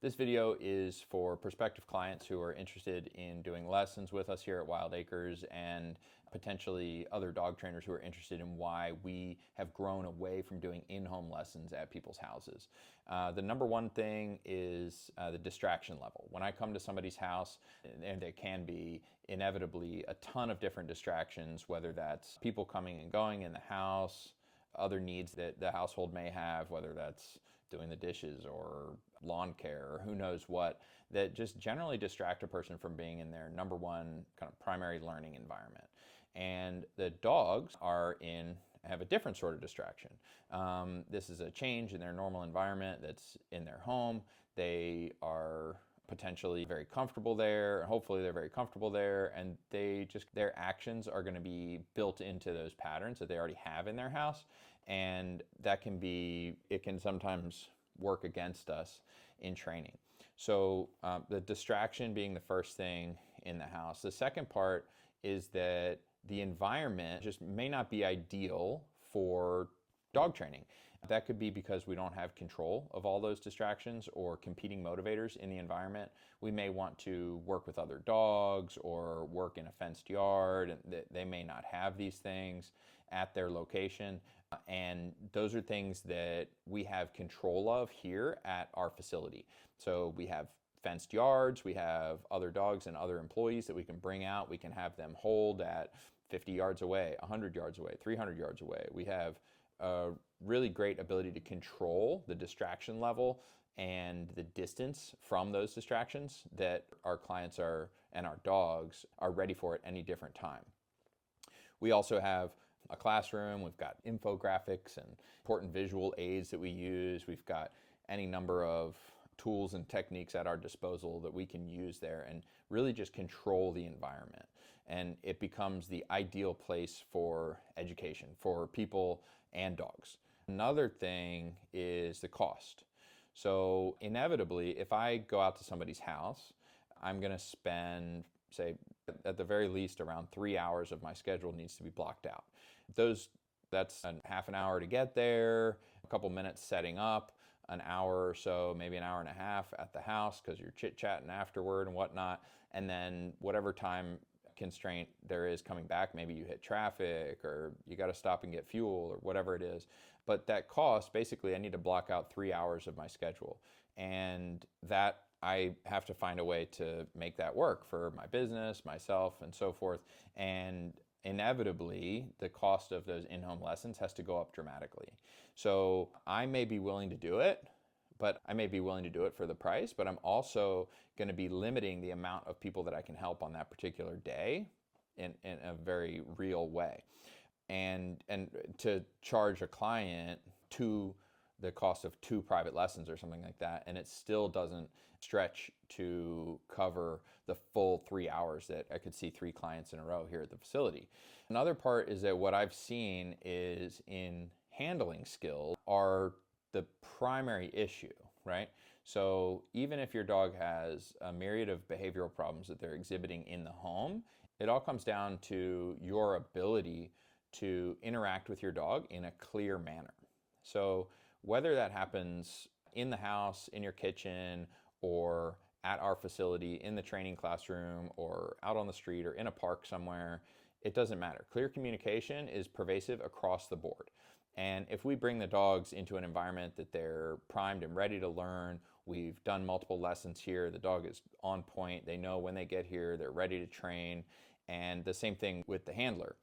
This video is for prospective clients who are interested in doing lessons with us here at Wild Acres, and potentially other dog trainers who are interested in why we have grown away from doing in-home lessons at people's houses. The number one thing is the distraction level. When I come to somebody's house, and there can be inevitably a ton of different distractions, whether that's people coming and going in the house, other needs that the household may have, whether that's doing the dishes or lawn care or who knows what, that just generally distract a person from being in their number one kind of primary learning environment. And the dogs have a different sort of distraction. This is a change in their normal environment that's in their home. They are potentially very comfortable there. Hopefully they're very comfortable there, and their actions are going to be built into those patterns that they already have in their house, and it can sometimes work against us in training. So the distraction being the first thing in the house. The second part is that the environment just may not be ideal for dog training. That could be because we don't have control of all those distractions or competing motivators in the environment. We may want to work with other dogs or work in a fenced yard, and they may not have these things at their location. And those are things that we have control of here at our facility. So we have fenced yards, we have other dogs and other employees that we can bring out. We can have them hold at 50 yards away, 100 yards away, 300 yards away. We have a really great ability to control the distraction level and the distance from those distractions that our clients and our dogs are ready for at any different time. We also have a classroom. We've got infographics and important visual aids that we use. We've got any number of tools and techniques at our disposal that we can use there and really just control the environment. And it becomes the ideal place for education for people and dogs. Another thing is the cost. So inevitably, if I go out to somebody's house, I'm going to spend, say, at the very least around 3 hours of my schedule needs to be blocked out. That's a half an hour to get there, a couple minutes setting up, an hour or so, maybe an hour and a half at the house because you're chit-chatting afterward and whatnot, and then whatever time constraint there is coming back, maybe you hit traffic or you got to stop and get fuel or whatever it is. But that cost, basically I need to block out 3 hours of my schedule, and that I have to find a way to make that work for my business, myself, and so forth. And inevitably, the cost of those in-home lessons has to go up dramatically. So I may be willing to do it, but I may be willing to do it for the price, but I'm also going to be limiting the amount of people that I can help on that particular day in a very real way. And to charge a client the cost of 2 private lessons or something like that, and it still doesn't stretch to cover the full 3 hours that I could see 3 clients in a row here at the facility. Another part is that what I've seen is in handling skills are the primary issue, right? So even if your dog has a myriad of behavioral problems that they're exhibiting in the home, it all comes down to your ability to interact with your dog in a clear manner. So whether that happens in the house, in your kitchen, or at our facility, in the training classroom, or out on the street, or in a park somewhere, it doesn't matter. Clear communication is pervasive across the board. And if we bring the dogs into an environment that they're primed and ready to learn, we've done multiple lessons here, the dog is on point, they know when they get here, they're ready to train, and the same thing with the handler.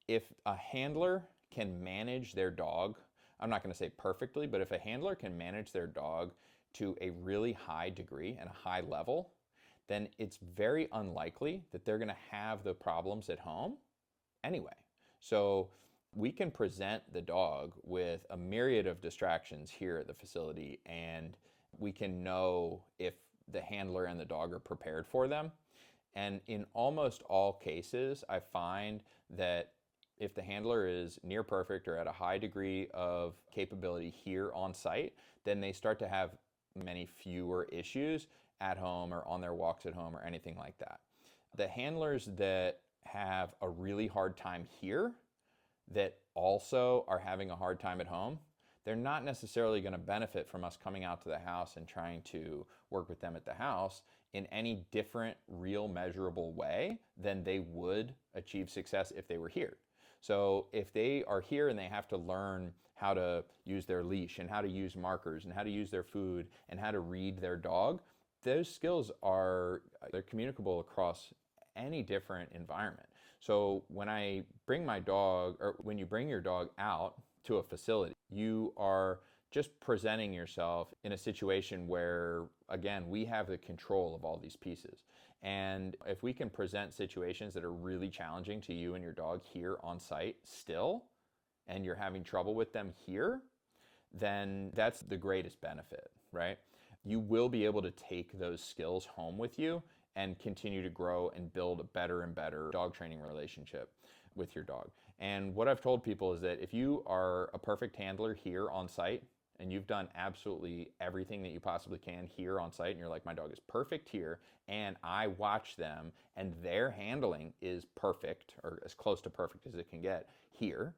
If a handler can manage their dog, I'm not going to say perfectly, but if a handler can manage their dog to a really high degree and a high level, then it's very unlikely that they're going to have the problems at home anyway. So we can present the dog with a myriad of distractions here at the facility, and we can know if the handler and the dog are prepared for them. And in almost all cases, I find that if the handler is near perfect or at a high degree of capability here on site, then they start to have many fewer issues at home or on their walks at home or anything like that. The handlers that have a really hard time here that also are having a hard time at home, they're not necessarily going to benefit from us coming out to the house and trying to work with them at the house in any different, real, measurable way than they would achieve success if they were here. So if they are here and they have to learn how to use their leash and how to use markers and how to use their food and how to read their dog, those skills they're communicable across any different environment. So when I bring my dog, or when you bring your dog out to a facility, you are just presenting yourself in a situation where, again, we have the control of all these pieces. And if we can present situations that are really challenging to you and your dog here on site still, and you're having trouble with them here, then that's the greatest benefit, right? You will be able to take those skills home with you and continue to grow and build a better and better dog training relationship with your dog. And what I've told people is that if you are a perfect handler here on site and you've done absolutely everything that you possibly can here on site, and you're like, my dog is perfect here, and I watch them and their handling is perfect or as close to perfect as it can get here,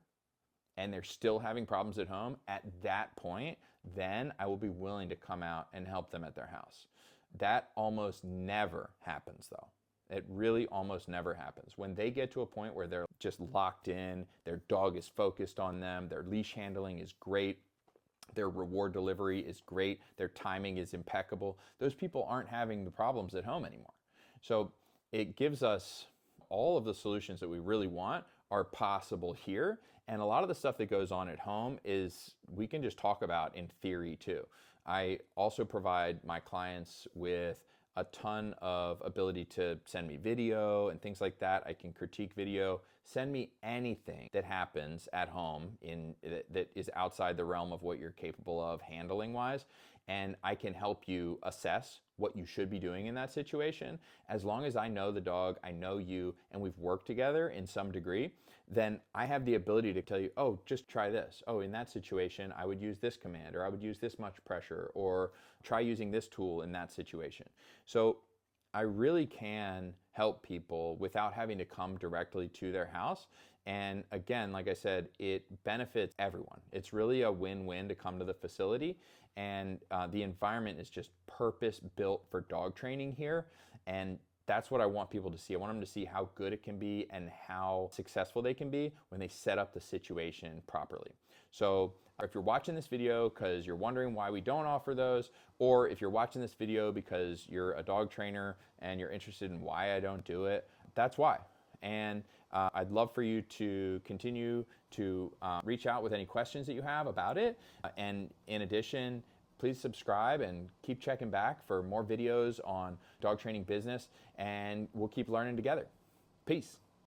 and they're still having problems at home, at that point, then I will be willing to come out and help them at their house. That almost never happens though. It really almost never happens. When they get to a point where they're just locked in, their dog is focused on them, their leash handling is great, their reward delivery is great, their timing is impeccable, those people aren't having the problems at home anymore. So it gives us all of the solutions that we really want are possible here. And a lot of the stuff that goes on at home is we can just talk about in theory too. I also provide my clients with a ton of ability to send me video and things like that. I can critique video. Send me anything that happens at home that is outside the realm of what you're capable of handling wise, and I can help you assess what you should be doing in that situation. As long as I know the dog, I know you, and we've worked together in some degree, then I have the ability to tell you, oh, just try this. Oh, in that situation, I would use this command, or I would use this much pressure, or try using this tool in that situation. So I really can help people without having to come directly to their house. And again, like I said, it benefits everyone. It's really a win-win to come to the facility. And the environment is just purpose-built for dog training here. And that's what I want people to see. I want them to see how good it can be and how successful they can be when they set up the situation properly. So if you're watching this video because you're wondering why we don't offer those, or if you're watching this video because you're a dog trainer and you're interested in why I don't do it, that's why. And I'd love for you to continue to reach out with any questions that you have about it. And in addition, please subscribe and keep checking back for more videos on dog training business, and we'll keep learning together. Peace.